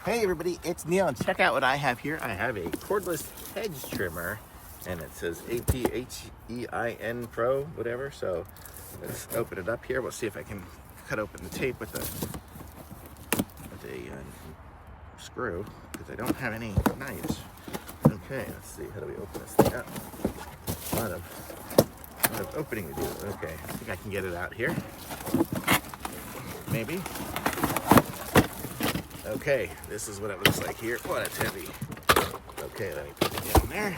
Hey everybody, it's Neil, and check out what I have here. I have a cordless hedge trimmer, and it says HEINPRO, whatever. So let's open it up here. We'll see if I can cut open the tape with a screw, because I don't have any knives. Okay, let's see. How do we open this thing up? A lot of opening to do. Okay, I think I can get it out here. Maybe. Okay, this is what it looks like here. Oh, that's heavy. Okay, let me put it down there.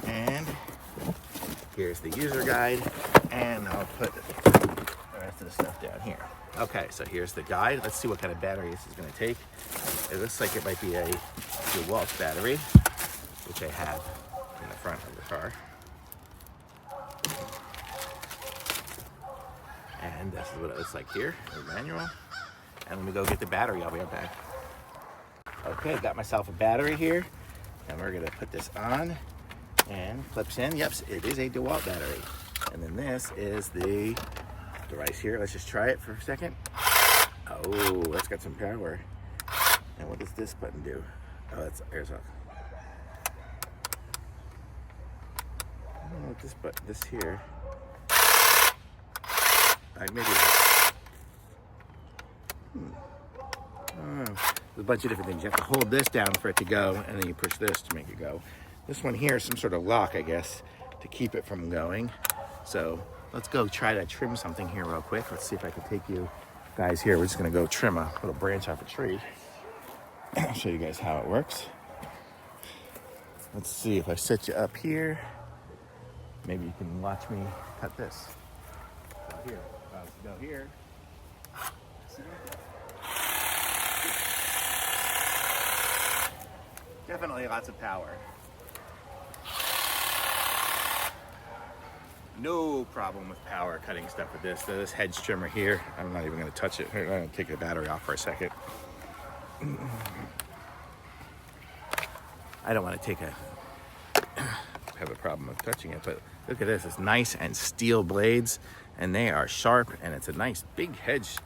And here's the user guide. And I'll put the rest of the stuff down here. Okay, so here's the guide. Let's see what kind of battery this is going to take. It looks like it might be a Dewalt battery, which I have in the front of the car. And this is what it looks like here, the manual. And let me go get the battery. I'll be right back. Okay, got myself a battery here, and we're gonna put this on and clips in. Yep, it is a Dewalt battery. And then this is the device here. Let's just try it for a second. Oh, that's got some power. And what does this button do? Oh, that's airs off. I don't know what this button, this here. Maybe. There's a bunch of different things. You have to hold this down for it to go, and then you push this to make it go. This one here is some sort of lock, I guess, to keep it from going. So let's go try to trim something here real quick. Let's see if I can take you guys here. We're just gonna go trim a little branch off a tree. I'll show you guys how it works. Let's see if I set you up here. Maybe you can watch me cut this. Here, let's go here. Definitely lots of power. No problem with power cutting stuff with this. This hedge trimmer here, I'm not even going to touch it. I'm going to take the battery off for a second. I don't want to have a problem with touching it, but look at this. It's nice and steel blades, and they are sharp, and it's a nice big hedge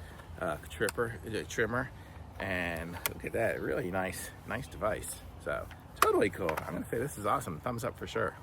trimmer. And look at that, really nice device. So totally cool. I'm gonna say this is awesome. Thumbs up for sure.